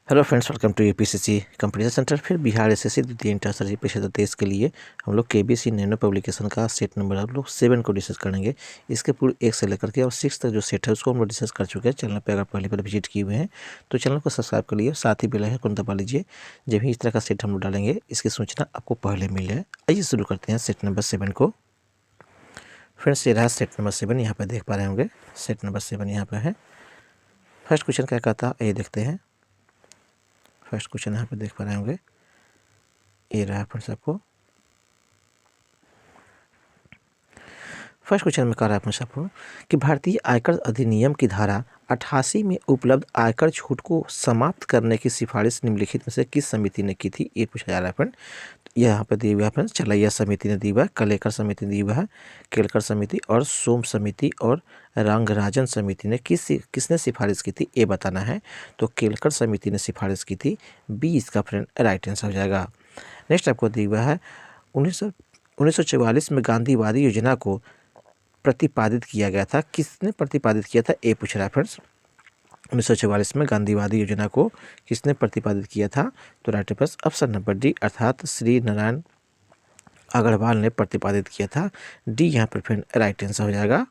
Hello friends, welcome to UPSC competition centre. फिर Bihar SSC द्वितीय inter सभी पेशेवर तेईस के लिए हम लोग केबीसी नैनो पब्लिकेशन का सेट नंबर हम लोग 7 को डिस्कस करेंगे। इसके पूरे 1 से लेकर के और 6 तक जो सेट है उसको हम लोग डिस्कस कर चुके हैं। चैनल पे अगर पहले बार विजिट किए हुए हैं तो चैनल को सब्सक्राइब कर लीजिए, साथ ही बेल आइकन दबा लीजिए। जब भी इस तरह का सेट हम लोग डालेंगे इसकी सूचना आपको पहले मिल जाए। आइए शुरू करते हैं सेट नंबर 7 को। फ्रेंड्स, ये रहा सेट नंबर 7। यहाँ पर देख पा रहे होंगे सेट नंबर 7 यहाँ पर है। फर्स्ट क्वेश्चन क्या कहता है ये देखते हैं। फर्स्ट क्वेश्चन यहाँ पे देख पा रहे होंगे, ये रहा फ्रेंड्स आपको। फर्स्ट क्वेश्चन में कह रहा है फ्रेंड्स आपको कि भारतीय आयकर अधिनियम की धारा 88 में उपलब्ध आयकर छूट को समाप्त करने की सिफारिश निम्नलिखित में से किस समिति ने की थी, ये पूछा जा रहा है फ्रेंड। यहाँ पे दिया हुआ है फ्रेंड्स, चलैया समिति ने दी हुआ है, कलेकर समिति ने दी हुआ है, केलकर समिति और सोम समिति और रंगराजन समिति ने किसने सिफारिश की थी ये बताना है। तो केलकर समिति ने सिफारिश की थी। बी इसका फ्रेंड राइट आंसर हो जाएगा। नेक्स्ट आपको दिया हुआ है 1944 में गांधीवादी योजना को प्रतिपादित किया गया था। किसने प्रतिपादित किया था ये पूछ रहा है फ्रेंड्स। 1944 में गांधीवादी योजना को किसने प्रतिपादित किया था? तो right answer option number D अर्थात श्री नारायण अग्रवाल ने प्रतिपादित किया था। डी यहाँ पर फ्रेंड राइट आंसर हो जाएगा।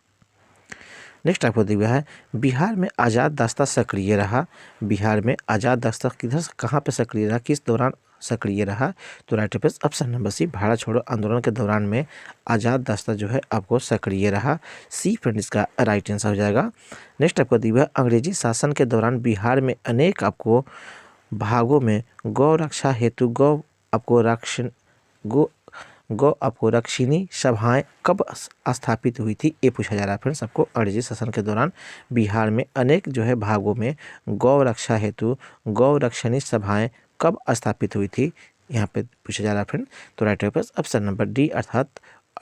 नेक्स्ट आपको दिया है बिहार में आज़ाद रास्ता सक्रिय रहा। बिहार में आज़ाद रास्ता किधर कहाँ पे सक्रिय रहा, किस दौरान सक्रिय रहा? तो right answer option number C Bharat छोड़ो आंदोलन के दौरान में आज़ाद रास्ता जो है आपको सक्रिय रहा। सी फ्रेंड इसका राइट आंसर हो जाएगा। नेक्स्ट आपको दिया है अंग्रेजी शासन के दौरान बिहार में अनेक आपको भागों में गौ रक्षा हेतु गौ आपको रक्षिणी सभाएं कब स्थापित हुई थी ये पूछा जा रहा है फ्रेंड्स आपको। अंग्रेजी शासन के दौरान बिहार में अनेक जो है भागों में गौ रक्षा हेतु गौ रक्षिणी सभाएं कब स्थापित हुई थी, यहाँ पे पूछा जा रहा है फ्रेंड। तो right answer option number D अर्थात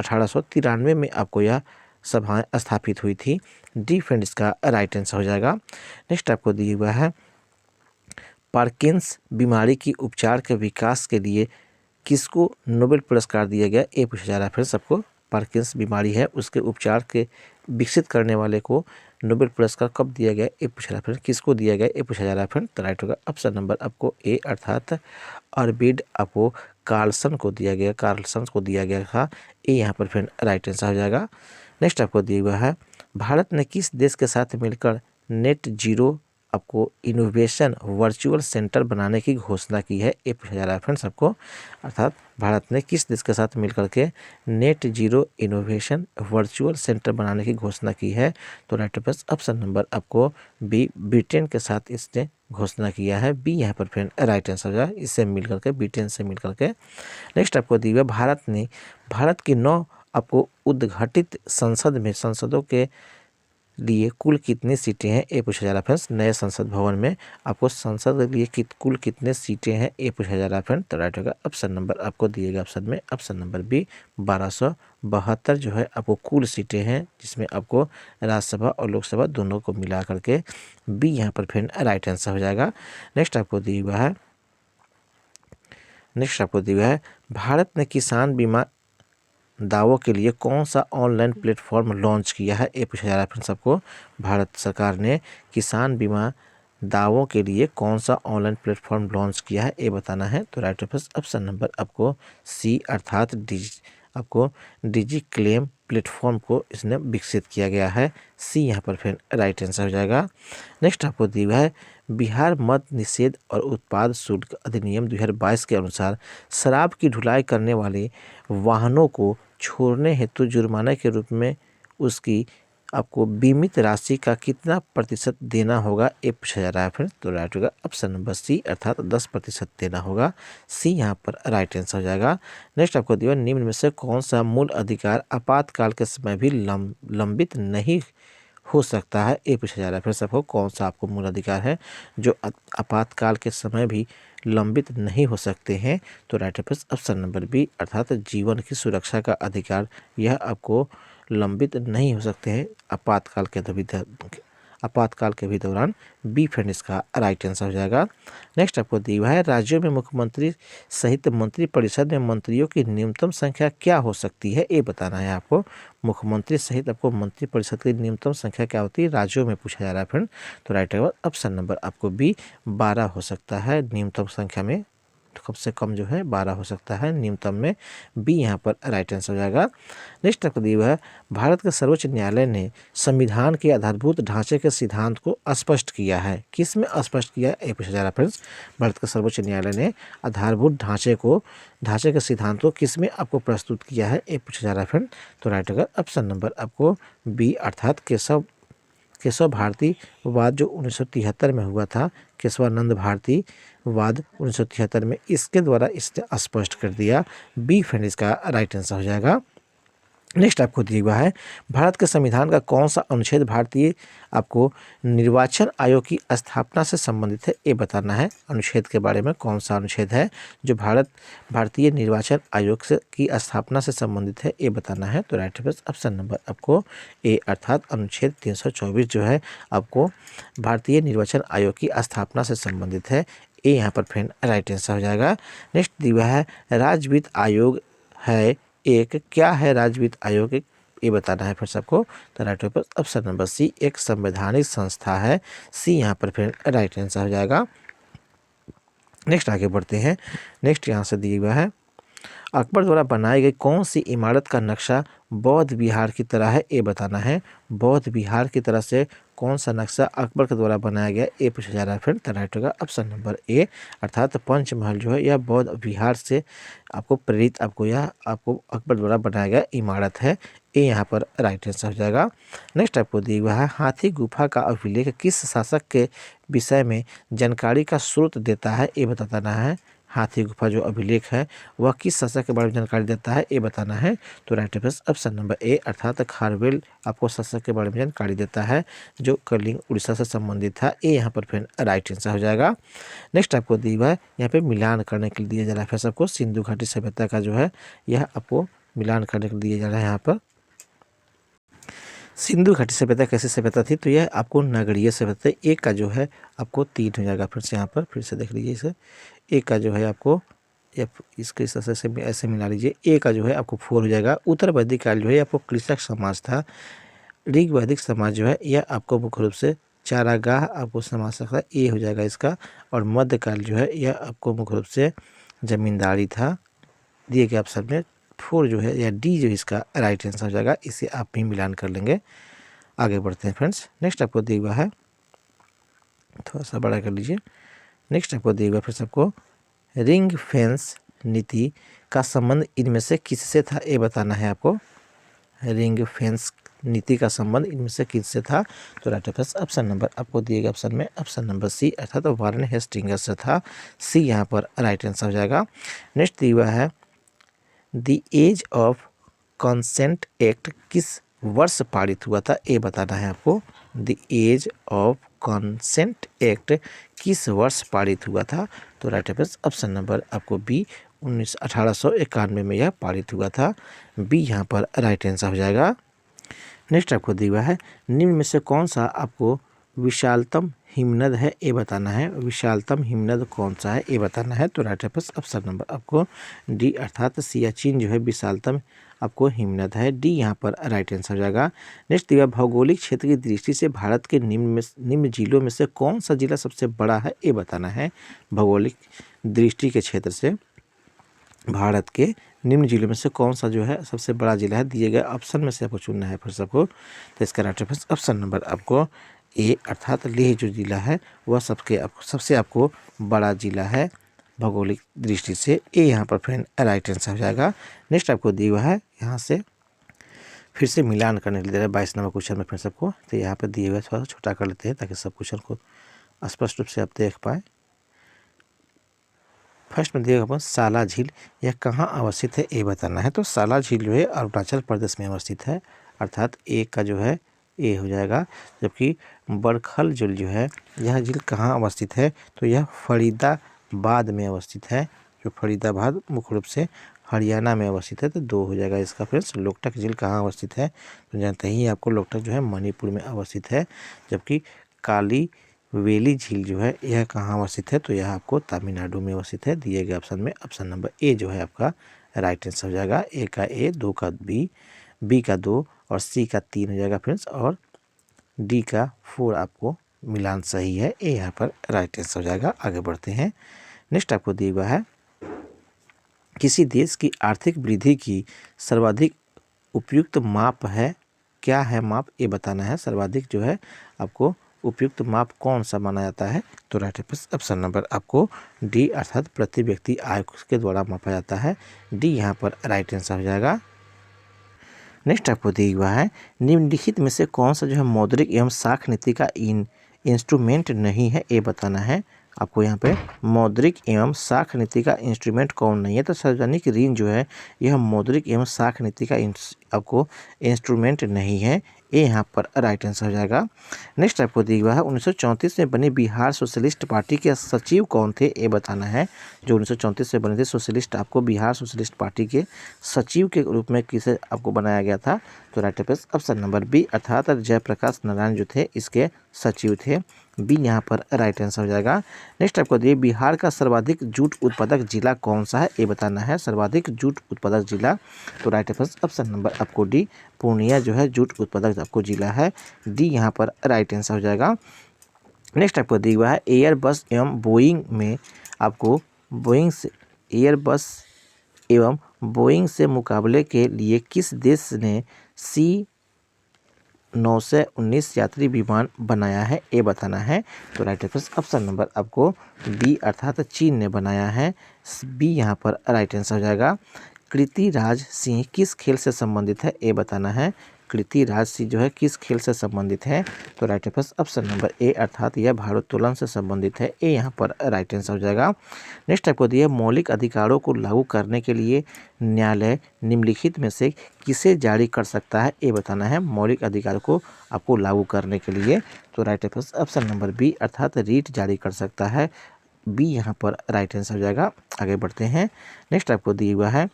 1893 में आपको यह सभाएं स्थापित हुई थी। डी फ्रेंड इसका राइट आंसर हो जाएगा। नेक्स्ट आपको दिया हुआ है पार्किंस बीमारी की उपचार के विकास के लिए किसको नोबेल पुरस्कार दिया गया ये पूछा जा रहा है फिर सबको। पार्किंस बीमारी है उसके उपचार के विकसित करने वाले को नोबेल पुरस्कार कब दिया गया ये पूछा जा रहा है फ्रेंड। किसको दिया गया ये पूछा जा रहा है फ्रेंड। तो राइट होगा ऑप्शन नंबर आपको ए अर्थात अरविंद आपको कार्लसन को दिया गया था। ये यहाँ पर फ्रेंड राइट आंसर हो जाएगा। नेक्स्ट आपको दिया हुआ है भारत ने किस देश के साथ मिलकर नेट जीरो आपको इनोवेशन वर्चुअल सेंटर बनाने की घोषणा की है ये पूछा जा रहा है फ्रेंड्स आपको। अर्थात भारत ने किस देश के साथ मिलकर के net zero innovation virtual centre बनाने की घोषणा की है? तो राइट आंसर ऑप्शन नंबर आपको बी ब्रिटेन के साथ इसने घोषणा किया है। बी यहाँ पर फ्रेंड राइट आंसर हो जाए, इससे मिलकर के ब्रिटेन से मिलकर के। नेक्स्ट आपको दी हुई भारत की 9 आपको उद्घाटित संसदों के लिए कुल कितनी सीटें हैं ये पूछा जा रहा है फ्रेंड्स। नए संसद भवन में आपको संसद के लिए कुल कितने सीटें हैं ये पूछा जा रहा है फ्रेंड। तो राइट होगा ऑप्शन नंबर आपको दिएगा ऑप्शन में ऑप्शन नंबर बी 1272 जो है आपको कुल सीटें हैं, जिसमें आपको राज्यसभा और लोकसभा दोनों को मिला करके बी यहाँ पर फ्रेंड राइट आंसर हो जाएगा। नेक्स्ट आपको दिया हुआ है भारत ने किसान बीमा दावों के लिए कौन सा ऑनलाइन प्लेटफॉर्म लॉन्च किया है ये पूछा जा रहा है फ्रेंड्स आपको। भारत सरकार ने किसान बीमा दावों के लिए कौन सा ऑनलाइन प्लेटफॉर्म लॉन्च किया है ये बताना है। तो राइट आंसर ऑप्शन नंबर आपको सी अर्थात डिजी क्लेम प्लेटफॉर्म को इसने विकसित किया गया है। सी यहाँ पर फिर राइट आंसर हो जाएगा। नेक्स्ट आपको दिया हुआ है बिहार मद निषेध और उत्पाद शुल्क अधिनियम 2022 के अनुसार शराब की ढुलाई करने वाले वाहनों को छोड़ने हेतु जुर्माने के रूप में उसकी आपको बीमित राशि का कितना प्रतिशत देना होगा ये पूछा जा रहा है फिर। तो राइट होगा ऑप्शन नंबर सी अर्थात 10% देना होगा। सी यहाँ पर राइट आंसर हो जाएगा। नेक्स्ट आपको दिया निम्न में से कौन सा मूल अधिकार आपातकाल के समय भी लंबित नहीं हो सकता है ये पूछा जा रहा है फिर सबको। कौन सा आपको मूल अधिकार है जो आपातकाल के समय भी लंबित नहीं हो सकते हैं? तो right answer option number B अर्थात जीवन की सुरक्षा का अधिकार, यह आपको लंबित नहीं हो सकते हैं आपातकाल के भी दौरान। बी फ्रेंड इसका राइट आंसर हो जाएगा। नेक्स्ट आपको दिया हुआ है, राज्यों में मुख्यमंत्री सहित मंत्रिपरिषद में मंत्रियों की न्यूनतम संख्या क्या हो सकती है, ये बताना है आपको। मुख्यमंत्री सहित आपको मंत्रिपरिषद की न्यूनतम संख्या क्या होती है, राज्यों में पूछा जा रहा है फ्रेंड। तो राइट आंसर ऑप्शन नंबर आपको बी 12 हो सकता है न्यूनतम संख्या में, कम से कम जो है 12 हो सकता है न्यूनतम में। बी यहाँ पर राइट आंसर हो जाएगा। नेक्स्ट आपको दिया हुआ है, भारत के सर्वोच्च न्यायालय ने संविधान के आधारभूत ढांचे के सिद्धांत को स्पष्ट किया है, किस में स्पष्ट किया है ये पूछा जा रहा है फ्रेंड्स। भारत के सर्वोच्च न्यायालय ने आधारभूत ढांचे के सिद्धांत को किस में आपको प्रस्तुत किया है ये पूछा जा रहा है फ्रेंड। तो राइट आंसर ऑप्शन नंबर आपको बी अर्थात केशव भारती वाद जो 1973 में हुआ था, केशवानंद भारती वाद 1973 में, इसके द्वारा इसने स्पष्ट कर दिया। बी फ्रेंड इसका राइट आंसर हो जाएगा। नेक्स्ट आपको दिया हुआ है, भारत के संविधान का कौन सा अनुच्छेद भारतीय आपको निर्वाचन आयोग की स्थापना से संबंधित है, ये बताना है। अनुच्छेद के बारे में कौन सा अनुच्छेद है जो भारतीय निर्वाचन आयोग से की स्थापना से संबंधित है, ये बताना है। तो राइट ऑप्शन नंबर आपको ए अर्थात अनुच्छेद 324 जो है आपको भारतीय निर्वाचन आयोग की स्थापना से संबंधित है। ये यहाँ पर फ्रेंड राइट आंसर हो जाएगा। नेक्स्ट दिया हुआ है, राज्य आयोग है एक, क्या है राज्य आयोग एक, ये बताना है फिर सबको। तो राइट ऑप्शन नंबर सी एक संवैधानिक संस्था है। सी यहाँ पर फिर राइट आंसर हो जाएगा। नेक्स्ट आगे बढ़ते हैं। नेक्स्ट यहाँ से दिया हुआ है, अकबर द्वारा बनाई गई कौन सी इमारत का नक्शा बौद्ध विहार की तरह है, ये बताना है। बौद्ध विहार की तरह से कौन सा नक्शा अकबर के द्वारा बनाया गया, ये पूछा जा रहा है फ्रेंड। तो राइट होगा ऑप्शन नंबर ए अर्थात पंचमहल जो है यह बौद्ध विहार से आपको प्रेरित आपको अकबर द्वारा बनाया गया इमारत है। ये यहाँ पर राइट आंसर हो जाएगा। नेक्स्ट आपको दिया हुआ है, हाथी गुफा का अभिलेख किस शासक के विषय में जानकारी का स्रोत देता है, ये बताना है। हाथी गुफा जो अभिलेख है वह किस शासक के बारे में जानकारी देता है, ये बताना है। तो राइट ऑप्शन नंबर ए अर्थात खारवेल आपको शासक के बारे में जानकारी देता है जो कलिंग उड़ीसा से संबंधित था। ये यहाँ पर फिर राइट आंसर हो जाएगा। नेक्स्ट आपको दिया हुआ है, यहाँ पे मिलान करने के लिए दिया जा रहा है फिर सबको सिंधु घाटी सभ्यता का जो है यह आपको मिलान करने के लिए दिया जा रहा है। यहाँ पर सिंधु घाटी सभ्यता कैसी सभ्यता थी, तो यह आपको नगरीय सभ्यता। एक का जो है आपको 3 हो जाएगा। फिर से यहाँ पर फिर से देख लीजिए इसे, एक का जो है आपको इसके से ऐसे मिला लीजिए, ए का जो है आपको 4 हो जाएगा। उत्तर वैदिक काल जो है आपको कृषक समाज था। ऋग वैदिक समाज जो है यह आपको मुख्य रूप से चारागाह आपको समाज सकता है, ए हो जाएगा इसका। और मध्यकाल जो है यह आपको मुख्य रूप से जमींदारी था। दिए गए ऑप्शन में 4 जो है या डी जो इसका राइट आंसर हो जाएगा। इसे आप भी मिलान कर लेंगे। आगे बढ़ते हैं फ्रेंड्स। नेक्स्ट आपको दिया हुआ है, थोड़ा सा बड़ा कर लीजिए। नेक्स्ट आपको दिया हुआ फिर सबको रिंग फेंस नीति का संबंध इनमें से किससे था, ये बताना है आपको। रिंग फेंस नीति का संबंध इनमें से किससे था, तो राइट ऑप्शन नंबर आपको दिए गए ऑप्शन में ऑप्शन नंबर सी अर्थात वारेन हेस्टिंग्स से था। सी यहाँ पर राइट आंसर हो जाएगा। नेक्स्ट दिया हुआ है, the age of consent act किस वर्ष पारित हुआ था, ये बताना है आपको। The age of consent act किस वर्ष पारित हुआ था, तो राइट ऑप्शन नंबर आपको बी 1891 में यह पारित हुआ था। बी यहाँ पर राइट आंसर हो जाएगा। नेक्स्ट आपको दिया हुआ है, निम्न में से कौन सा आपको विशालतम हिमनद है, ये बताना है। विशालतम हिमनद कौन सा है, ये बताना है। तो राइट ऑप्शन नंबर आपको डी अर्थात सियाचिन जो है विशालतम आपको हिमनद है। डी यहाँ पर राइट आंसर हो जाएगा। नेक्स्ट दिया, भौगोलिक क्षेत्र की दृष्टि से भारत के निम्न जिलों में से कौन सा जिला सबसे बड़ा है, ये बताना है। भौगोलिक दृष्टि के क्षेत्र से भारत के निम्न जिलों में से कौन सा जो है सबसे बड़ा जिला है, दिए गए ऑप्शन में से आपको चुनना है फिर सबको। तो इसका राइट ऑप्शन नंबर आपको ए अर्थात लेह जो जिला है वह सबसे आपको बड़ा जिला है भौगोलिक दृष्टि से। ए यहाँ पर फ्रेंड राइट आंसर हो जाएगा। नेक्स्ट आपको दिया हुआ है, यहाँ से फिर से मिलान करने के लिए दे रहा है 22 नंबर क्वेश्चन में फिर सबको। तो यहाँ पर दिए हुए थोड़ा सा छोटा कर लेते हैं ताकि सब क्वेश्चन को स्पष्ट रूप से आप देख पाए। फर्स्ट में दिएगा अपन साला झील, यह कहाँ अवस्थित है, ये बताना है। तो साला झील जो है अरुणाचल प्रदेश में अवस्थित है अर्थात ए का जो है ए हो जाएगा। जबकि बरखल झील जो है यह झील कहाँ अवस्थित है, तो यह फरीदाबाद में अवस्थित है। जो फरीदाबाद मुख्य रूप से हरियाणा में अवस्थित है, तो 2 हो जाएगा इसका फ्रेंड्स। लोकटक झील कहाँ अवस्थित है, तो जानते ही आपको लोकटक जो है मणिपुर में अवस्थित है। जबकि काली वेली झील जो है यह कहाँ अवस्थित है, तो यह आपको तमिलनाडु में अवस्थित है। दिए गए ऑप्शन में ऑप्शन नंबर ए जो है आपका राइट आंसर हो जाएगा। ए का ए, 2 का बी का 2 और सी का 3 हो जाएगा फ्रेंड्स, और डी का 4 आपको मिलान सही है। ए यहाँ पर राइट आंसर हो जाएगा। आगे बढ़ते हैं। नेक्स्ट आपको दिया हुआ है, किसी देश की आर्थिक वृद्धि की सर्वाधिक उपयुक्त माप है, क्या है माप, ये बताना है। सर्वाधिक जो है आपको उपयुक्त माप कौन सा माना जाता है, तो राइट ऑप्शन नंबर आपको डी अर्थात प्रति व्यक्ति आय के द्वारा मापा जाता है। डी यहाँ पर राइट आंसर हो जाएगा। नेक्स्ट आपको दिया हुआ है, निम्नलिखित में से कौन सा जो है मौद्रिक एवं साख नीति का इंस्ट्रूमेंट नहीं है, ये बताना है आपको। यहाँ पे मौद्रिक एवं साख नीति का इंस्ट्रूमेंट कौन नहीं है, तो सार्वजनिक ऋण जो है यह मौद्रिक एवं साख नीति का आपको इंस्ट्रूमेंट नहीं है। ये यहाँ पर राइट आंसर हो जाएगा। नेक्स्ट आपको दिया हुआ है, 1934 में बनी बिहार सोशलिस्ट पार्टी के सचिव कौन थे, ये बताना है। जो 1934 में बने थे सोशलिस्ट, आपको बिहार सोशलिस्ट पार्टी के सचिव के रूप में किसे आपको बनाया गया था, तो राइट ऑप्शन नंबर बी अर्थात जयप्रकाश नारायण जो थे इसके सचिव थे। बी यहाँ पर राइट आंसर हो जाएगा। नेक्स्ट आपको दिए, बिहार का सर्वाधिक जूट उत्पादक जिला कौन सा है, ये बताना है। सर्वाधिक जूट उत्पादक जिला, तो राइट ऑप्शन नंबर आपको डी पूर्णिया जो है जूट उत्पादक आपको जिला है। डी यहाँ पर राइट आंसर हो जाएगा। नेक्स्ट आपको दिया हुआ है, एयरबस एवं बोइंग में आपको एयरबस एवं बोइंग से मुकाबले के लिए किस देश ने C919 यात्री विमान बनाया है, ये बताना है। तो राइट ऑप्शन नंबर आपको बी अर्थात चीन ने बनाया है। बी यहाँ पर राइट आंसर हो जाएगा। कृतिराज सिंह किस खेल से संबंधित है, ये बताना है। कृतिराज सिंह जो है किस खेल से संबंधित है, तो राइट ऑप्शन नंबर ए अर्थात यह भारोत्तोलन से संबंधित है। ए यहाँ पर राइट आंसर हो जाएगा। नेक्स्ट आपको दिया, मौलिक अधिकारों को लागू करने के लिए न्यायालय निम्नलिखित में से किसे जारी कर सकता है, ये बताना है। मौलिक अधिकार को आपको लागू करने के लिए, तो राइट ऑप्शन नंबर बी अर्थात रीट जारी कर सकता है। बी यहाँ पर राइट आंसर हो जाएगा। आगे बढ़ते हैं। नेक्स्ट आपको दिया हुआ है,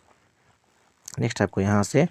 नेक्स्ट आपको यहाँ से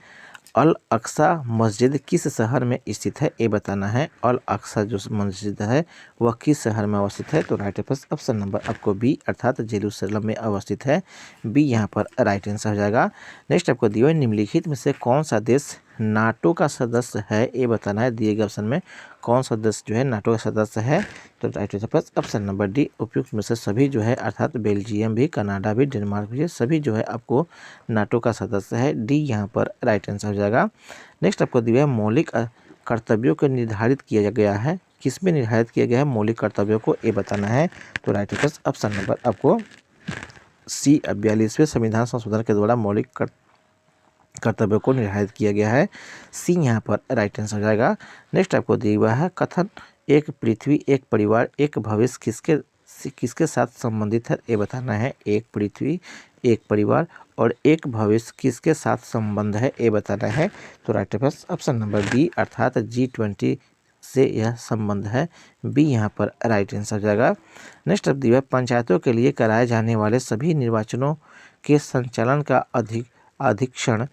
अल अक्सा मस्जिद किस शहर में स्थित है, ये बताना है। अल अक्सा जो मस्जिद है वह किस शहर में अवस्थित है, तो राइट ऑप्शन नंबर आपको बी अर्थात जेरूसलम में अवस्थित है। बी यहाँ पर राइट आंसर हो जाएगा। नेक्स्ट आपको दिया, निम्नलिखित में से कौन सा देश नाटो का सदस्य है, ये बताना है। दिए गए ऑप्शन में कौन सा देश जो है नाटो का सदस्य है, तो राइट ऑप्शन नंबर डी उपयुक्त में से सभी जो है अर्थात बेल्जियम भी, कनाडा भी, डेनमार्क भी, सभी जो है आपको नाटो का सदस्य है। डी यहाँ पर राइट आंसर हो जाएगा। नेक्स्ट आपको दिया है, मौलिक कर्तव्यों को निर्धारित किया गया है, किस में निर्धारित किया गया है मौलिक कर्तव्यों को, ये बताना है। तो राइट ऑप्शन नंबर आपको सी 42वें संविधान संशोधन के द्वारा मौलिक कर्तव्यों को निर्धारित किया गया है। सी यहाँ पर राइट आंसर हो जाएगा। नेक्स्ट आपको दिया हुआ है, कथन एक पृथ्वी एक परिवार एक भविष्य किसके साथ संबंधित है, ये बताना है। एक पृथ्वी एक परिवार और एक भविष्य किसके साथ संबंध है, ये बताना है। तो राइट ऑप्शन नंबर बी अर्थात G20 से यह संबंध है। बी यहाँ पर राइट आंसर हो जाएगा। नेक्स्ट अब दिया, पंचायतों के लिए कराए जाने वाले सभी निर्वाचनों के संचालन का अधीक्षण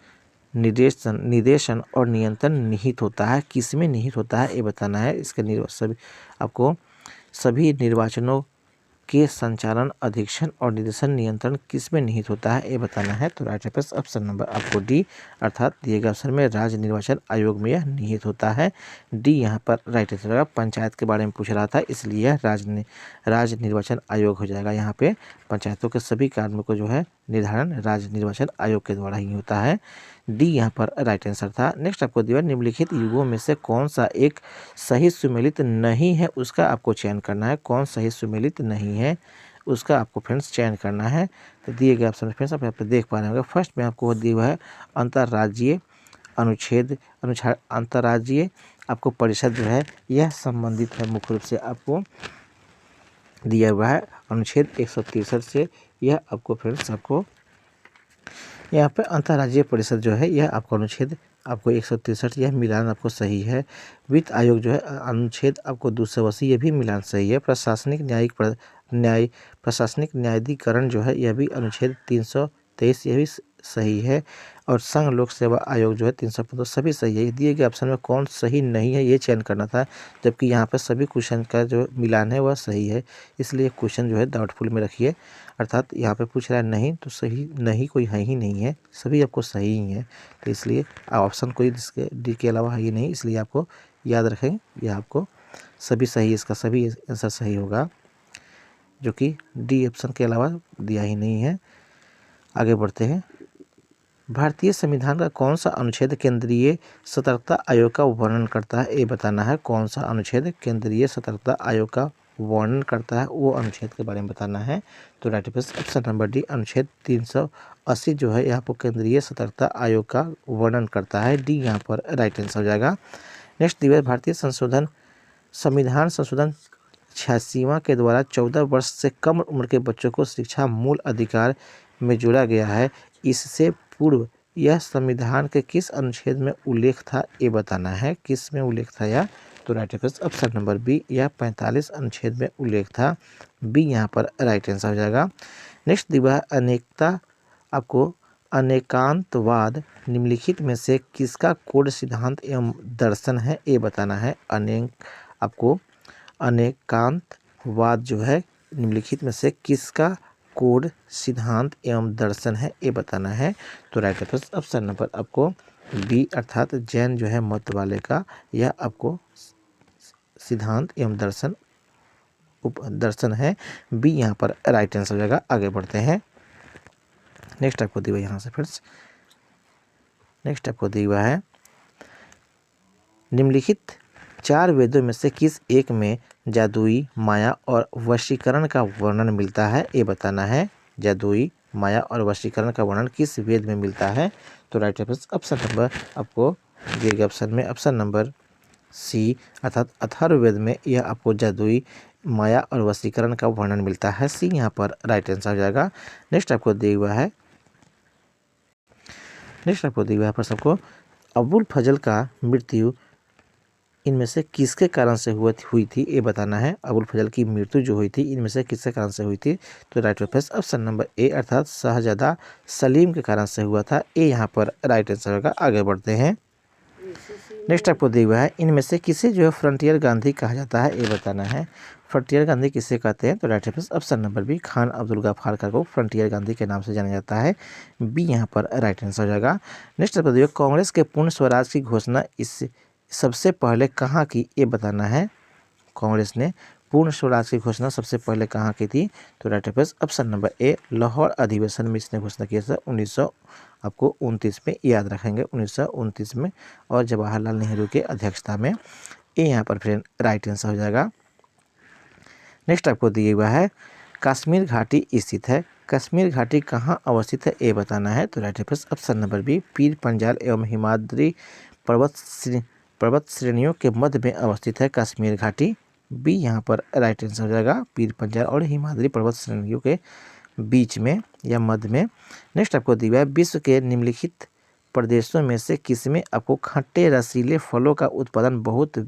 निदेशन और नियंत्रण निहित होता है, किसमें निहित होता है, ये बताना है। इसके आपको सभी निर्वाचनों के संचालन अधीक्षण और निदेशन नियंत्रण किसमें निहित होता है, ये बताना है। तो राइट ऑप्शन नंबर आपको डी अर्थात दिए गए ऑप्शन में राज्य निर्वाचन आयोग में यह निहित होता है। डी यहाँ पर राइट आंसर होगा। पंचायत के बारे में पूछ रहा था इसलिए राज्य निर्वाचन आयोग हो जाएगा। यहाँ पे पंचायतों के सभी कार्यों को जो है निर्धारण राज्य निर्वाचन आयोग के द्वारा ही होता है। डी यहाँ पर राइट आंसर था। नेक्स्ट आपको दिया, निम्नलिखित युगों में से कौन सा एक सही सुमेलित नहीं है, उसका आपको चयन करना है। कौन सही सुमेलित नहीं है उसका आपको फ्रेंड्स चयन करना है। तो दिए गए ऑप्शन फ्रेंड्स आप यहाँ पर देख पा रहे होंगे। फर्स्ट में आपको दिया हुआ है अंतर्राज्यीय अंतर्राज्यीय आपको परिषद जो है यह संबंधित है, मुख्य रूप से आपको दिया हुआ है अनुच्छेद 163 से। यह आपको फ्रेंड्स आपको यहाँ पे अंतर्राज्यीय परिषद जो है यह आपको अनुच्छेद आपको 163 यह मिलान आपको सही है। वित्त आयोग जो है अनुच्छेद आपको 280 ये भी मिलान सही है। प्रशासनिक न्यायाधिकरण जो है यह भी अनुच्छेद 323 यह भी सही है और संघ लोक सेवा आयोग जो है 315 सभी सही है। दिए गए ऑप्शन में कौन सही नहीं है ये चयन करना था, जबकि यहाँ पर सभी क्वेश्चन का जो मिलान है वह सही है, इसलिए क्वेश्चन जो है डाउटफुल में रखिए। अर्थात यहाँ पे पूछ रहा है नहीं, तो सही नहीं कोई है ही नहीं है, सभी आपको सही ही है, तो इसलिए ऑप्शन कोई इसके डी के अलावा है ही नहीं, इसलिए आपको याद रखेंगे यह आपको सभी सही, इसका सभी आंसर सही होगा, जो कि डी ऑप्शन के अलावा दिया ही नहीं है। आगे बढ़ते हैं। भारतीय संविधान का कौन सा अनुच्छेद केंद्रीय सतर्कता आयोग का वर्णन करता है, ये बताना है। कौन सा अनुच्छेद केंद्रीय सतर्कता आयोग का वर्णन करता है, वो अनुच्छेद के बारे में बताना है। तो राइट ऑप्शन नंबर डी अनुच्छेद 380 जो है यहाँ पर केंद्रीय सतर्कता आयोग का वर्णन करता है। डी यहाँ पर राइट आंसर हो जाएगा। नेक्स्ट दिवस भारतीय संविधान संशोधन 86वां के द्वारा 14 वर्ष से कम उम्र के बच्चों को शिक्षा मूल अधिकार में जोड़ा गया है। इससे पूर्व यह संविधान के किस अनुच्छेद में उल्लेख था, ये बताना है। किस में उल्लेख था यह, तो राइट ऑप्शन नंबर बी, यह 45 अनुच्छेद में उल्लेख था। बी यहाँ पर राइट आंसर हो जाएगा। नेक्स्ट दिवस अनेकता, आपको अनेकांतवाद निम्नलिखित में से किसका कोड सिद्धांत एवं दर्शन है, ये बताना है। आपको अनेकांतवाद जो है निम्नलिखित में से किसका कोड सिद्धांत एवं दर्शन है, ये बताना है। तो राइट ऑप्शन नंबर आपको बी अर्थात जैन जो है मत वाले का, यह आपको सिद्धांत एवं दर्शन है। बी यहाँ पर राइट आंसर हो जाएगा। आगे बढ़ते हैं। नेक्स्ट आपको दिया यहाँ से फ्रेंड्स, नेक्स्ट आपको दिया है निम्नलिखित 4 वेदों में से किस एक में जादुई, माया और वशीकरण का वर्णन मिलता है, ये बताना है। जादुई, माया और वशीकरण का वर्णन किस वेद में मिलता है, तो राइट ऑप्शन नंबर आपको दिए गए ऑप्शन में ऑप्शन नंबर सी अर्थात अथर्ववेद में यह आपको जादुई, माया और वशीकरण का वर्णन मिलता है। सी यहाँ पर राइट आंसर हो जाएगा। नेक्स्ट आपको दिया हुआ है, नेक्स्ट आपको दिया हुआ है पर सबको अबुल फजल का मृत्यु इनमें से किसके कारण से हुई थी, ये बताना है। अबुल फजल की मृत्यु जो हुई थी इनमें से किसके कारण से हुई थी, तो राइट ऑप्शन नंबर ए अर्थात शाहजादा सलीम के कारण से हुआ था। ए यहाँ पर राइट आंसर होगा। आगे बढ़ते हैं। नेक्स्ट आपको दिया हुआ है इनमें से किसे जो है फ्रंटियर गांधी कहा जाता है, ये बताना है। फ्रंटियर गांधी किसे कहते हैं, तो right option number B Khan Abdul Ghaffar को फ्रंटियर गांधी के नाम से जाना जाता है। बी यहाँ पर राइट आंसर हो जाएगा। नेक्स्ट आपको दिया कांग्रेस के पूर्ण स्वराज की घोषणा इस सबसे पहले कहाँ की, ये बताना है। कांग्रेस ने पूर्ण स्वराज की घोषणा सबसे पहले कहाँ की थी, तो right option number A Lahore अधिवेशन में इसने घोषणा किया था 1929 में, याद रखेंगे 1929 में, और जवाहरलाल नेहरू के अध्यक्षता में। ये यहाँ पर फ्रेंड राइट आंसर हो जाएगा। नेक्स्ट आपको दिया हुआ है कश्मीर घाटी स्थित है। कश्मीर घाटी कहाँ अवस्थित है, ये बताना है। तो right option number B Pir Panjal एवं हिमाद्री पर्वत श्रेणियों के मध्य में अवस्थित है कश्मीर घाटी। बी यहाँ पर राइट आंसर हो जाएगा। पीर पंजाल और हिमाद्री पर्वत श्रेणियों के बीच में या मध्य में। नेक्स्ट आपको दिया है विश्व के निम्नलिखित प्रदेशों में से किसमें आपको खट्टे रसीले फलों का उत्पादन बहुत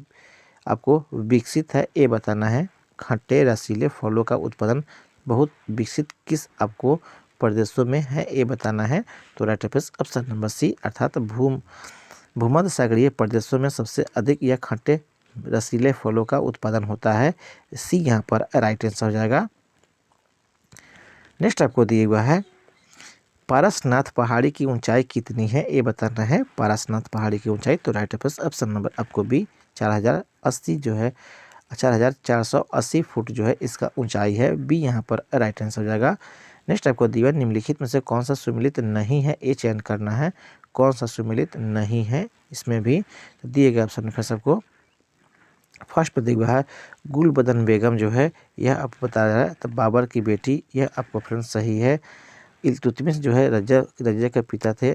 आपको विकसित है, ये बताना है। खट्टे रसीले फलों का उत्पादन बहुत विकसित किस आपको प्रदेशों में है, ये बताना है। तो राइट ऑप्शन नंबर सी अर्थात भूमध्य सागरीय प्रदेशों में सबसे अधिक यह खट्टे रसीले फलों का उत्पादन होता है। सी यहाँ पर राइट आंसर हो जाएगा। नेक्स्ट आपको दिया हुआ है पारसनाथ पहाड़ी की ऊंचाई कितनी है, ये बताना है। पारसनाथ पहाड़ी की ऊंचाई, तो राइट ऑप्शन नंबर आपको बी 4080 जो है 4480 फुट जो है इसका ऊंचाई है। बी यहाँ पर राइट आंसर हो जाएगा। नेक्स्ट आपको दिया निम्नलिखित में से कौन सा सुमिलित नहीं है, ये चयन करना है। कौन सा सुमिलित नहीं है इसमें भी, तो दिए गए ऑप्शन में सबको फर्स्ट पर दिया है गुलबदन बेगम जो है यह आपको बता रहा है तो बाबर की बेटी, यह आपको फ्रेंड्स सही है। इल्तुतमिश जो है रजिया के पिता थे,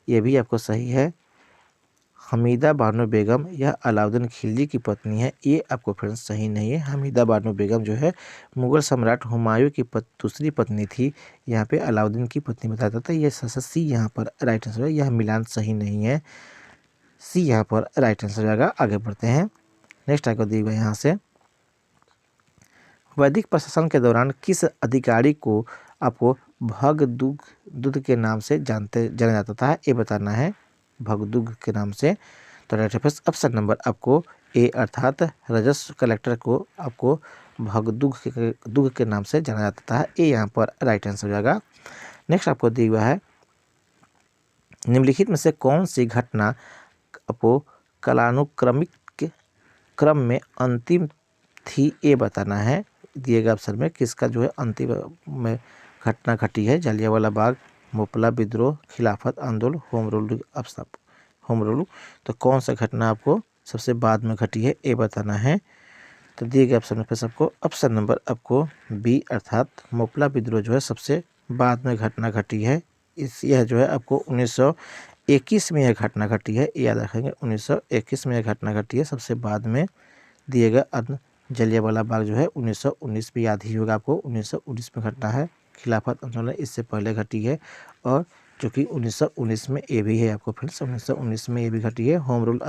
ये भी आपको सही है। हमीदा बानो बेगम यह अलाउद्दीन खिलजी की पत्नी है, ये आपको फ्रेंड्स सही नहीं है। हमीदा बानो बेगम जो है मुगल सम्राट हुमायूं की दूसरी पत्नी थी, यहाँ पे अलाउद्दीन की पत्नी बताया जाता है। ये सी यहाँ पर राइट आंसर है। यह मिलान सही नहीं है। सी यहाँ पर राइट आंसर जाएगा। आगे बढ़ते हैं। नेक्स्ट आपको दी हुई यहाँ से वैदिक प्रशासन के दौरान किस अधिकारी को आपको भगदुग के नाम से जाना जाता था, ये बताना है भगदुग के नाम से। तो राइट आंसर ऑप्शन नंबर आपको ए अर्थात राजस्व कलेक्टर को आपको दुग के नाम से जाना जाता था, ये यहाँ पर राइट आंसर हो जाएगा। नेक्स्ट आपको दिया हुआ है निम्नलिखित में से कौन सी घटना आपको कालानुक्रमिक क्रम में अंतिम थी, ये बताना है। दिए गए ऑप्शन में किसका जो है अंतिम में घटना घटी है। जलियांवाला बाग, मुपला विद्रोह, खिलाफत आंदोलन, होम रूल। तो कौन सा घटना आपको सबसे बाद में घटी है, ये बताना है। तो दिए गए ऑप्शन में फिर सबको ऑप्शन नंबर आपको बी अर्थात मुपला विद्रोह जो है सबसे बाद में घटना घटी है। यह जो है आपको 1921 में यह घटना घटी है, याद रखेंगे 1921 में यह घटना घटी है सबसे बाद में। दिए गए जलियांवाला बाग जो है 1919 भी याद ही होगा आपको, 1919 में घटना है। खिलाफत आंदोलन इससे पहले घटी है, और जो कि 1919 में ये भी है आपको फ्रेंड्स, 1919 में ये भी घटी है। होम रूल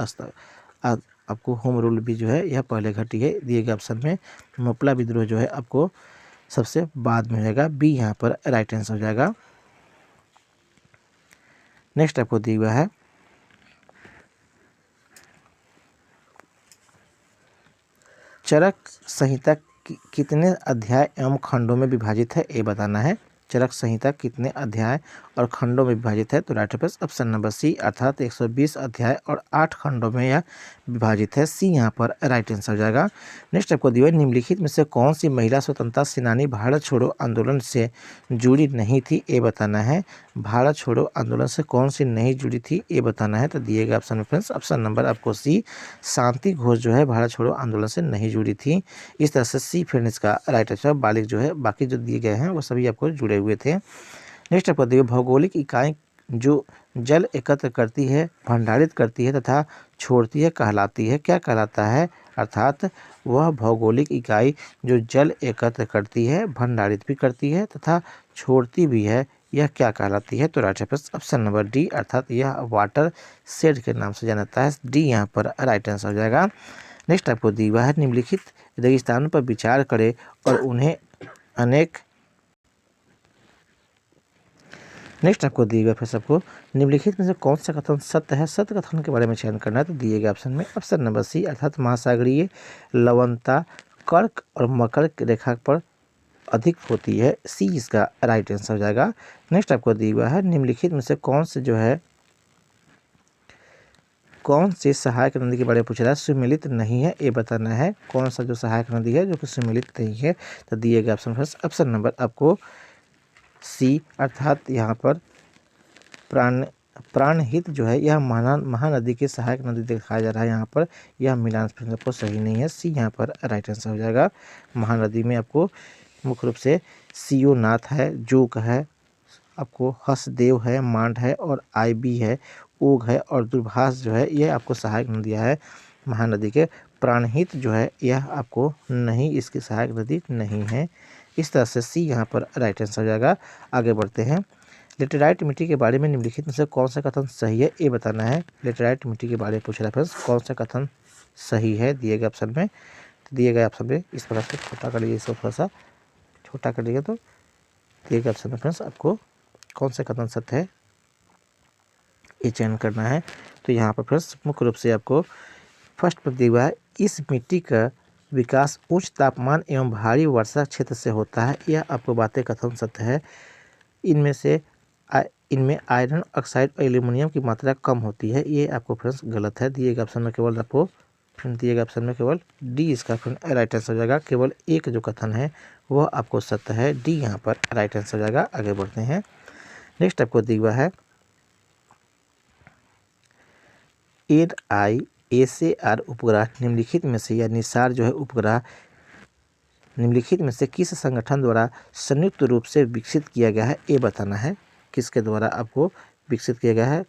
आपको होम रूल भी जो है यह पहले घटी है। दिए गए ऑप्शन में मुपला विद्रोह जो है आपको सबसे बाद में रहेगा, बी यहाँ पर राइट आंसर हो जाएगा। नेक्स्ट आपको दिया हुआ है चरक संहिता कितने अध्याय एवं खंडों में विभाजित है, ये बताना है। चरक संहिता कितने अध्याय और खंडों में विभाजित है। तो right answer option number C अर्थात 120 अध्याय और 8 खंडों में यह विभाजित है, सी यहाँ पर राइट आंसर हो जाएगा। नेक्स्ट आपको दिया निम्नलिखित में से कौन सी महिला स्वतंत्रता सेनानी भारत छोड़ो आंदोलन से जुड़ी नहीं थी, ये बताना है। भारत छोड़ो आंदोलन से कौन सी नहीं जुड़ी थी, ये बताना है। तो दिए गए ऑप्शन में फ्रेंड्स ऑप्शन नंबर आपको सी शांति घोष जो है भारत छोड़ो आंदोलन से नहीं जुड़ी थी। इस तरह से सी फ्रेंड्स का राइट आंसर। बालिक जो है बाकी जो दिए गए हैं वो सभी आपको जुड़े हुए थे। नेक्स्ट आपको दिए भौगोलिक इकाई जो जल एकत्र करती है, भंडारित करती है तथा छोड़ती है कहलाती है, क्या कहलाता है। अर्थात वह भौगोलिक इकाई जो जल एकत्र करती है, भंडारित भी करती है तथा छोड़ती भी है, यह क्या कहलाती है। तो right answer option number D अर्थात यह वाटर शेड के नाम से जाना जाता है, डी यहाँ पर राइट आंसर हो जाएगा। नेक्स्ट आपको दिया हुआ है निम्नलिखित रेगिस्तानों पर विचार करें और उन्हें अनेक नेक्स्ट आपको दिए गए फिर सबको निम्नलिखित में से कौन सा कथन सत्य है, सत्य कथन के बारे में चयन करना है। तो दिए गए ऑप्शन में ऑप्शन नंबर सी अर्थात महासागरीय लवणता कर्क और मकर रेखा पर अधिक होती है, सी इसका राइट आंसर हो जाएगा। नेक्स्ट आपको दिया हुआ है निम्नलिखित में से कौन से सहायक नदी के बारे में पूछा है, सुमेलित नहीं है, ये बताना है। कौन सा जो सहायक नदी है जो कि सुमेलित नहीं है। तो दिए गए ऑप्शन फर्स्ट ऑप्शन नंबर आपको सी अर्थात यहाँ पर प्राणहित जो है यह महानदी के सहायक नदी दिखाया जा रहा है यहाँ पर, यह मिलान आपको सही नहीं है, सी यहाँ पर राइट आंसर हो जाएगा। महानदी में आपको मुख्य रूप से सीओ नाथ है, जोक है, आपको हसदेव है, मांड है और आईबी है, ओघ है और दूरभाष जो है यह आपको सहायक नदियाँ है महानदी के। प्राणहित जो है यह आपको नहीं, इसकी सहायक नदी नहीं है। इस तरह से सी यहाँ पर राइट आंसर हो जाएगा। आगे बढ़ते हैं। लेटेराइट मिट्टी के बारे में निम्नलिखित में से कौन सा कथन सही है, ये बताना है। लेटेराइट मिट्टी के बारे में पूछ रहा है फ्रेंड्स, कौन सा कथन सही है दिए गए ऑप्शन में। तो दिए गए ऑप्शन में इस तरह से छोटा कर लीजिए, इसको थोड़ा सा छोटा कर लीजिए। तो दिए गए ऑप्शन में फ्रेंड्स आपको कौन सा कथन सत्य है ये चयन करना है। तो यहाँ पर फ्रेंड्स मुख्य रूप से आपको फर्स्ट पर दिया हुआ है इस मिट्टी का विकास उच्च तापमान एवं भारी वर्षा क्षेत्र से होता है, यह आपको बातें कथन सत्य है। इनमें आयरन ऑक्साइड और एल्यूमिनियम की मात्रा कम होती है, ये आपको फ्रेंड्स गलत है। दिए गए ऑप्शन में केवल आपको दिए गए ऑप्शन में केवल डी इसका राइट आंसर हो जाएगा। केवल एक जो कथन है वह आपको सत्य है, डी यहाँ पर राइट आंसर हो जाएगा। आगे बढ़ते हैं। नेक्स्ट आपको दिया हुआ है NISAR उपग्रह निम्नलिखित में से, या निसार जो है उपग्रह निम्नलिखित में से किस संगठन द्वारा संयुक्त रूप से विकसित किया गया है, ये बताना है। किसके द्वारा आपको विकसित किया गया है,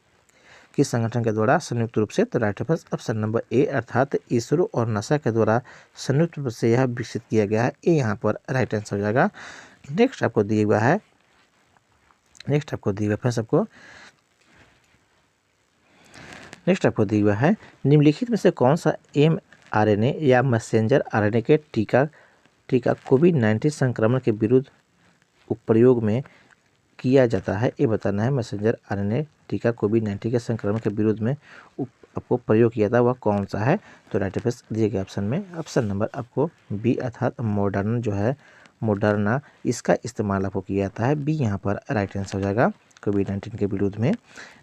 किस संगठन के द्वारा संयुक्त रूप से। तो right answer option number A अर्थात इसरो और नासा के द्वारा संयुक्त रूप से यह विकसित किया गया है, ये यहाँ पर राइट आंसर हो जाएगा। नेक्स्ट आपको दिया हुआ है निम्नलिखित में से कौन सा mRNA या मैसेंजर RNA के टीका कोविड-19 संक्रमण के विरुद्ध प्रयोग में किया जाता है, ये बताना है। मैसेंजर आरएनए टीका कोविड-19 के संक्रमण के विरुद्ध में आपको प्रयोग किया था वह कौन सा है? तो राइट आंसर दिए गए ऑप्शन में ऑप्शन नंबर आपको बी अर्थात मॉडर्न जो है मॉडर्ना, इसका इस्तेमाल आपको किया जाता है। बी यहाँ पर राइट आंसर हो जाएगा कोविड-19 के विरुद्ध में।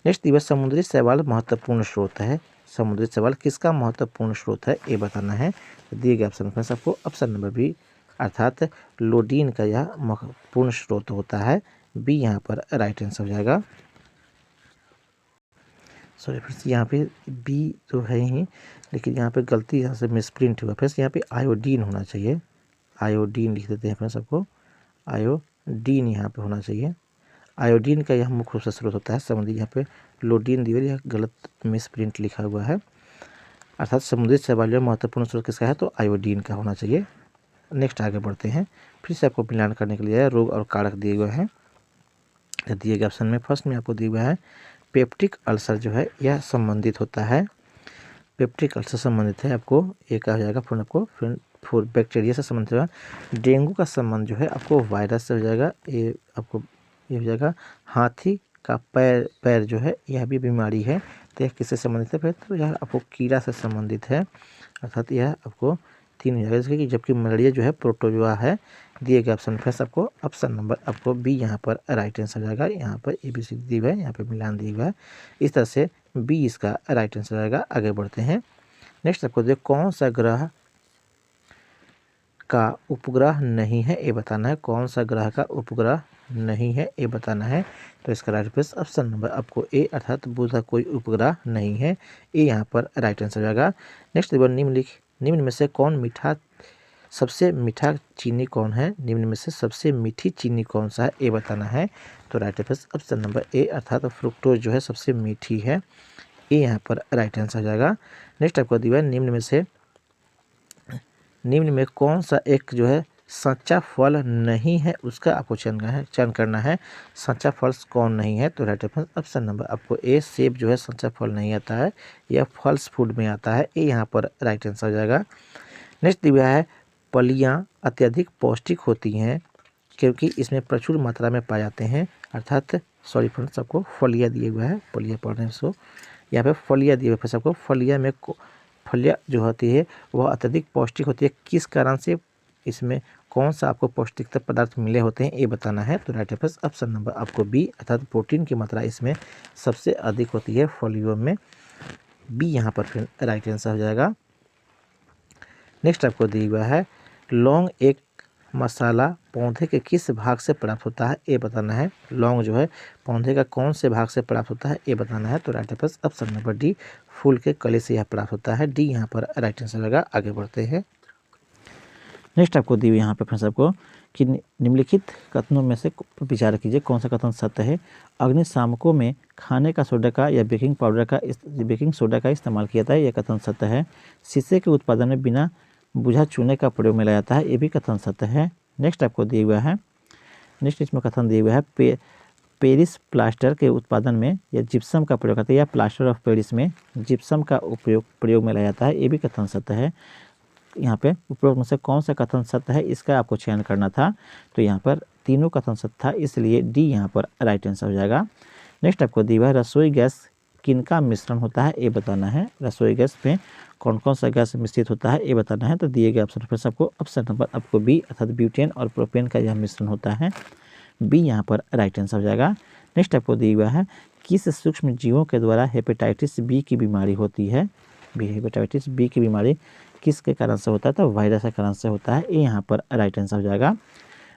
नेक्स्ट दिवस समुद्री शैवाल महत्वपूर्ण स्रोत है। समुद्री शैवाल किसका महत्वपूर्ण स्रोत है, ये बताना है। दिए गए ऑप्शन में सबको ऑप्शन नंबर बी अर्थात लोडीन का यह महत्वपूर्ण स्रोत होता है। बी यहाँ पर राइट आंसर हो जाएगा। सॉरी फ्रेंड्स, यहाँ पे बी तो है ही, लेकिन यहाँ पे गलती यहाँ से मिसप्रिंट हुआ फ्रेंड्स। यहाँ पे आयोडीन होना चाहिए, आयोडीन लिख देते हैं फ्रेंड्स सबको, आयोडीन यहाँ पे होना चाहिए। आयोडीन का यह मुख्य रूप से स्रोत होता है समुद्री, यहाँ पे लोडीन दिया, यह गलत मिसप्रिंट लिखा हुआ है। अर्थात समुद्री शैवाल में महत्वपूर्ण स्रोत किसका है, तो आयोडीन का होना चाहिए। नेक्स्ट आगे बढ़ते हैं, फिर से आपको मिलान करने के लिए रोग और कारक दिए हुए हैं। दिए गए ऑप्शन में फर्स्ट में आपको दिया हुआ है पेप्टिक अल्सर जो है यह संबंधित होता है, पेप्टिक अल्सर संबंधित है आपको, ये कहा जाएगा। फिर आपको फिर बैक्टीरिया से संबंधित होगा। डेंगू का संबंध जो है आपको वायरस से हो जाएगा, ये आपको ये हो जाएगा। हाथी का पैर जो है यह भी बीमारी है, तो यह किससे संबंधित है फिर, तो यह आपको कीड़ा से संबंधित है, अर्थात यह आपको 3 हो जाएगा। जैसे कि जबकि मलेरिया जो है प्रोटोजोआ है। दिए गए ऑप्शन फिर आपको ऑप्शन नंबर आपको बी यहाँ पर राइट आंसर जाएगा। यहाँ पर ABC दी हुआ है, यहाँ पे मिलान दिया हुआ है, इस तरह से बी इसका राइट आंसर जाएगा। आगे बढ़ते हैं। नेक्स्ट आपको देखो कौन सा ग्रह का उपग्रह नहीं है, ये बताना है। कौन सा ग्रह का उपग्रह नहीं है, ये बताना है। तो इसका राइट आंसर ऑप्शन नंबर आपको ए अर्थात बुध का कोई उपग्रह नहीं है, ये यहाँ पर राइट आंसर जाएगा। नेक्स्ट निम्न में से कौन मीठा सबसे मीठा चीनी कौन है, निम्न में से सबसे मीठी चीनी कौन सा है, ये बताना है। तो right answer option number A अर्थात फ्रुक्टोज जो है सबसे मीठी है, ये यहाँ पर राइट आंसर जाएगा। नेक्स्ट आपको दिया निम्न में कौन सा एक जो है सच्चा फल नहीं है, उसका आपको चयन करना है। सच्चा फल कौन नहीं है, तो राइट आंसर ऑप्शन नंबर आपको ए सेब जो है सच्चा फल नहीं आता है, यह फल्स फूड में आता है, ये यहाँ पर राइट आंसर हो जाएगा। नेक्स्ट दिया है फलियाँ अत्यधिक पौष्टिक होती हैं क्योंकि इसमें प्रचुर मात्रा में पाए जाते हैं, अर्थात सॉरी फ्रेंड्स सबको फलिया दिए हुआ है, फलिया पढ़ने से यहाँ पे फलिया दिए हुए सबको। फलिया जो होती है वह अत्यधिक पौष्टिक होती है, किस कारण से, इसमें कौन सा आपको पौष्टिकता पदार्थ मिले होते हैं, ये बताना है। तो राइट आंसर ऑप्शन नंबर आपको बी अर्थात प्रोटीन की मात्रा इसमें सबसे अधिक होती है फलियों में, बी यहाँ पर फिर राइट आंसर हो जाएगा। नेक्स्ट आपको दिया हुआ है लौंग एक मसाला पौधे के किस भाग से प्राप्त होता है, ये बताना है। लौंग जो है पौधे का कौन से भाग से प्राप्त होता है, ये बताना है। तो right answer option number D फूल के कली से यह प्राप्त होता है, डी यहाँ पर राइट आंसर लगा। आगे बढ़ते हैं। नेक्स्ट आपको दी हुई यहाँ पे फ्रेंड्स आपको कि निम्नलिखित कथनों में से विचार कीजिए कौन सा कथन सत्य है। अग्निशामकों में खाने का सोडा का या बेकिंग सोडा का इस्तेमाल किया जाता है, यह कथन सत्य है। शीशे के उत्पादन में बिना बुझा चूने का प्रयोग में लाया जाता है, ये भी कथन सत्य है। नेक्स्ट आपको दिया हुआ है, नेक्स्ट इसमें कथन दिया हुआ है पेरिस प्लास्टर के उत्पादन में या जिप्सम का प्रयोग करते हैं, या प्लास्टर ऑफ पेरिस में जिप्सम का प्रयोग में लाया जाता है, ये भी कथन सत्य है। यहाँ पे उपरोक्त में से कौन सा कथन सत्य है, इसका आपको चयन करना था। तो यहाँ पर तीनों कथन सत्य था, इसलिए डी यहाँ पर राइट आंसर हो जाएगा। नेक्स्ट आपको दिया हुआ है रसोई गैस किनका मिश्रण होता है, ये बताना है। रसोई गैस में कौन कौन सा गैस मिश्रित होता है, ये बताना है। तो दिए गए ऑप्शन पर सबको ऑप्शन नंबर आपको बी अर्थात ब्यूटेन और प्रोपेन का यह मिश्रण होता है, बी यहाँ पर राइट आंसर हो जाएगा। नेक्स्ट आपको दिया हुआ है किस सूक्ष्म जीवों के द्वारा हेपेटाइटिस बी की बीमारी होती है, हेपेटाइटिस बी की बीमारी किसके कारण से होता है, तो वायरस के कारण से होता है, ये यहाँ पर राइट आंसर हो जाएगा।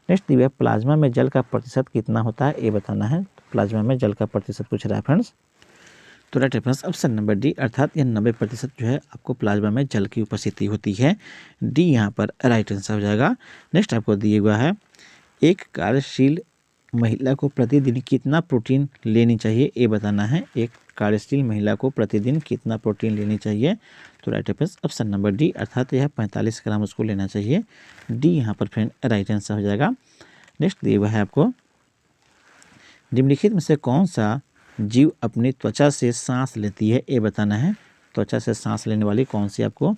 नेक्स्ट दिया है प्लाज्मा में जल का प्रतिशत कितना होता है, ये बताना है। प्लाज्मा में जल का प्रतिशत पूछ रहा है फ्रेंड्स, तो right answer option number D अर्थात यह 90% जो है आपको प्लाज्मा में जल की उपस्थिति होती है, डी यहाँ पर राइट आंसर हो जाएगा। नेक्स्ट आपको दिया हुआ है एक कार्यशील महिला को प्रतिदिन कितना प्रोटीन लेनी चाहिए, ये बताना है। एक कार्यशील महिला को प्रतिदिन कितना प्रोटीन लेनी चाहिए, तो right answer option number D अर्थात यह 45 ग्राम उसको लेना चाहिए, डी यहाँ पर फ्रेंड राइट आंसर हो जाएगा। नेक्स्ट दिया हुआ है आपको निम्नलिखित में से कौन सा जीव अपनी त्वचा से सांस लेती है, ये बताना है। त्वचा से सांस लेने वाली कौन सी आपको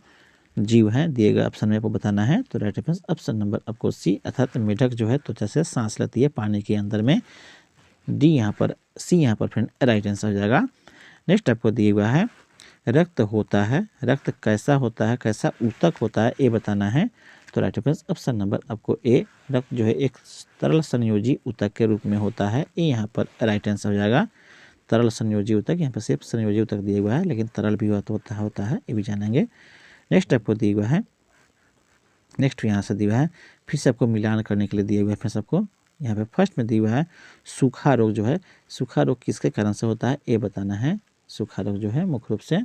जीव हैं दिए गए ऑप्शन में आपको बताना है। तो राइट आंसर ऑप्शन नंबर आपको सी, अर्थात मेढक जो है त्वचा से सांस लेती है पानी के अंदर में। डी यहाँ पर, सी यहाँ पर फ्रेंड राइट आंसर हो जाएगा। नेक्स्ट आपको दिया हुआ है रक्त होता है, रक्त कैसा होता है, कैसा ऊतक होता है, ये बताना है। तो राइट आंसर ऑप्शन नंबर आपको ए, रक्त जो है एक तरल संयोजी ऊतक के रूप में होता है, ये यहाँ पर राइट आंसर हो जाएगा। तरल संयोजी ऊतक, यहाँ पर सिर्फ संयोजी ऊतक दिया हुआ है, लेकिन तरल भी होता है, ये भी जानेंगे। नेक्स्ट आपको दिया हुआ है, नेक्स्ट यहाँ से दिया हुआ है, फिर से आपको मिलान करने के लिए दिया हुआ है। फिर सबको यहाँ पे फर्स्ट में दिया हुआ है सूखा रोग जो है, सूखा रोग किसके कारण से होता है, ये बताना है। सूखा रोग जो है मुख्य रूप से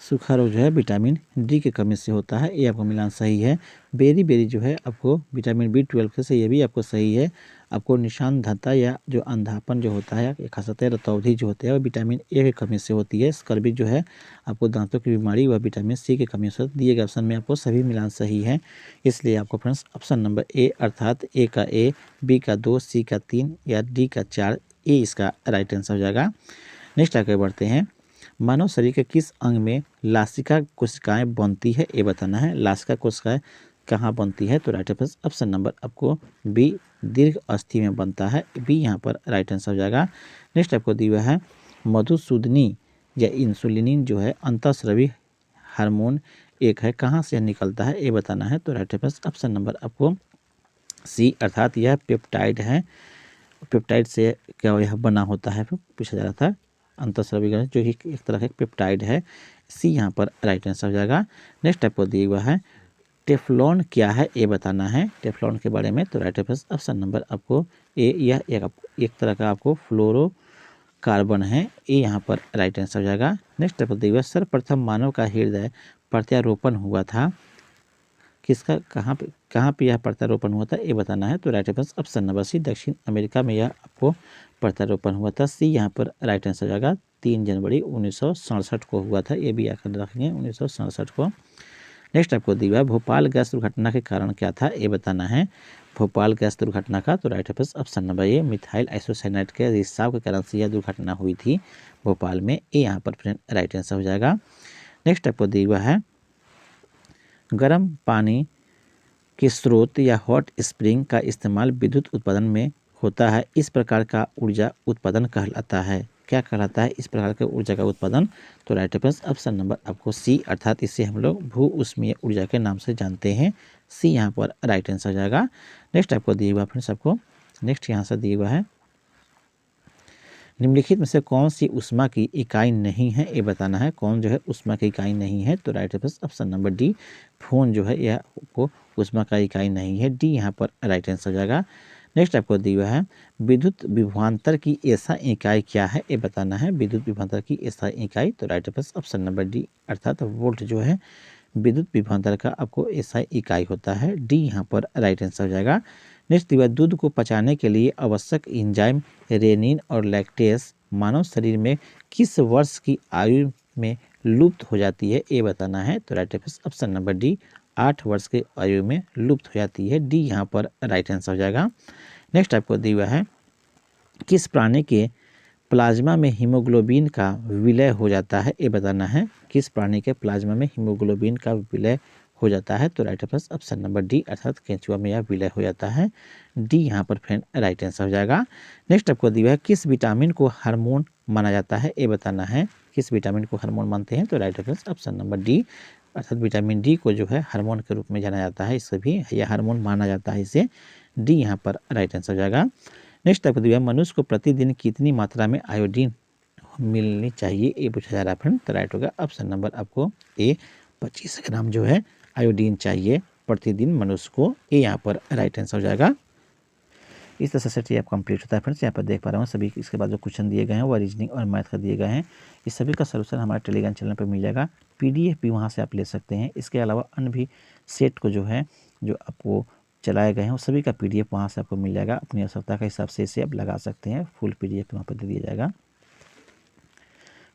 सूखा रोग जो है विटामिन डी की कमी से होता है, ये आपको मिलान सही है। बेरी बेरी जो है आपको विटामिन B12 से, ये भी आपको सही है। आपको निशानधाता या जो अंधापन जो होता है, खा सकते हैं रतौंधी जो होते हैं, वो विटामिन ए की कमी से होती है। स्कर्वी जो है आपको दांतों की बीमारी, वह विटामिन सी की कमी से। दिए गए ऑप्शन में आपको सभी मिलान सही है, इसलिए आपको फ्रेंड्स ऑप्शन नंबर ए, अर्थात ए का ए, बी का 2, सी का 3 या डी का 4, ए इसका राइट आंसर हो जाएगा। नेक्स्ट आगे बढ़ते हैं, मानव शरीर के किस अंग में लासिका कोशिकाएं बनती है, ये बताना है। लासिका कोशिकाएं कहाँ बनती है, तो राइट आंसर ऑप्शन नंबर आपको बी, दीर्घ अस्थि में बनता है, बी यहाँ पर राइट आंसर हो जाएगा। नेक्स्ट आपको दिया हुआ है मधुसूदनी या इंसुलिन जो है अंतःस्रावी हार्मोन एक है, कहाँ से निकलता है, ये बताना है। तो राइट आंसर ऑप्शन नंबर आपको सी, अर्थात यह पेप्टाइड है। पेप्टाइड से क्या यह बना होता है, पूछा जा रहा था। अंतःस्रावी ग्रंथि जो कि एक तरह का पेप्टाइड है, सी यहाँ पर राइट आंसर हो जाएगा। नेक्स्ट आपको दिया हुआ है टेफ्लॉन क्या है, ये बताना है टेफ्लॉन के बारे में। तो राइट आंसर ऑप्शन नंबर आपको ए, यह एक तरह का आपको फ्लोरोकार्बन है, ये यहाँ पर राइट आंसर हो जाएगा। नेक्स्ट आपको दिया हुआ सर्वप्रथम मानव का हृदय प्रत्यारोपण हुआ था, किसका, कहाँ पे यह प्रत्यारोपण हुआ था, ये बताना है। तो right answer option number C, दक्षिण अमेरिका में यह आपको प्रत्यारोपण हुआ था, सी यहाँ पर राइट आंसर हो जाएगा। 3 जनवरी 1967 को हुआ था, ये भी याद रखेंगे 1967 को। नेक्स्ट आपको दिया है भोपाल गैस दुर्घटना के कारण क्या था, ये बताना है। भोपाल गैस दुर्घटना का तो right answer option number A, methyl isocyanide के रिसाव के कारण से यह दुर्घटना हुई थी भोपाल में, ये यहाँ पर राइट आंसर हो जाएगा। नेक्स्ट आपको दिया हुआ है गर्म पानी के स्रोत या हॉट स्प्रिंग का इस्तेमाल विद्युत उत्पादन में होता है, इस प्रकार का ऊर्जा उत्पादन कहलाता है, क्या कहलाता है इस प्रकार के ऊर्जा का उत्पादन। तो राइट आंसर ऑप्शन नंबर आपको सी, अर्थात इसे हम लोग भू उष्मीय ऊर्जा के नाम से जानते हैं, सी यहाँ पर राइट आंसर हो जाएगा। नेक्स्ट आपको दिया हुआ फ्रेंड्स, आपको नेक्स्ट यहाँ से दिया हुआ है निम्नलिखित में से कौन सी ऊष्मा की इकाई नहीं है, ये बताना है। कौन जो है ऊष्मा की इकाई नहीं है, तो right answer option number D, phone जो है यह आपको ऊष्मा का इकाई नहीं है, डी यहाँ पर राइट आंसर हो जाएगा। नेक्स्ट आपको दिया हुआ है विद्युत विभवांतर की ऐसा इकाई क्या है, ये बताना है। विद्युत विभवांतर की ऐसा इकाई, तो right answer option number D, अर्थात वोल्ट जो है विद्युत विभवांतर का आपको ऐसा इकाई होता है, डी यहाँ पर राइट आंसर हो जाएगा। नेक्स्ट दिया दूध को पचाने के लिए आवश्यक एंजाइम रेनिन और लैक्टेस मानव शरीर में किस वर्ष की आयु में लुप्त हो जाती है, ये बताना है। तो right answer option number D, 8 वर्ष की आयु में लुप्त हो जाती है, डी यहाँ पर राइट आंसर हो जाएगा। नेक्स्ट आपको दिया हुआ है किस प्राणी के प्लाज्मा में हीमोग्लोबिन का विलय हो जाता है, ये बताना है। किस प्राणी के प्लाज्मा में हीमोग्लोबिन का विलय हो जाता है, तो right answer option number D, अर्थात केंचुआ में यह विलय हो जाता है, डी यहाँ पर फ्रेंड राइट आंसर हो जाएगा। नेक्स्ट आपको दिया है किस विटामिन को हार्मोन माना जाता है, ये बताना है। किस विटामिन को हार्मोन मानते हैं, तो right answer option number D, अर्थात विटामिन डी को जो है हार्मोन के रूप में जाना जाता है, इससे भी यह हार्मोन माना जाता है, इसे डी यहाँ पर राइट आंसर हो जाएगा। नेक्स्ट आपको दिया मनुष्य को प्रतिदिन कितनी मात्रा में आयोडीन मिलनी चाहिए, ये पूछा जा रहा है फ्रेंड, तो राइट होगा ऑप्शन नंबर आपको ए, 25 ग्राम जो है आयोडीन चाहिए प्रतिदिन मनुष्य को, ये यहाँ पर राइट आंसर हो जाएगा। इस तरह से आप कंप्लीट होता है फ्रेंड्स। यहाँ पर देख पा रहा हूँ सभी, इसके बाद जो क्वेश्चन दिए गए हैं वो रीजनिंग और मैथ का दिए गए हैं, इस सभी का सोल्यूशन हमारे टेलीग्राम चैनल पर मिल जाएगा, PDF भी वहाँ से आप ले सकते हैं। इसके अलावा अन्य भी सेट को जो है जो आपको चलाए गए हैं वो सभी का PDF वहाँ से आपको मिल जाएगा, अपनी आवश्यकता के हिसाब से इसे आप लगा सकते हैं, फुल PDF वहाँ पर दे दिया जाएगा।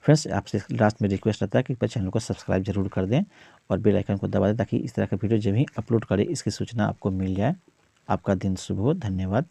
फ्रेंड्स आपसे लास्ट में रिक्वेस्ट रहता है कि कृपया चैनल को सब्सक्राइब जरूर कर दें और बेल आइकन को दबा दें, ताकि इस तरह का वीडियो जब भी अपलोड करें इसकी सूचना आपको मिल जाए। आपका दिन शुभ हो, धन्यवाद।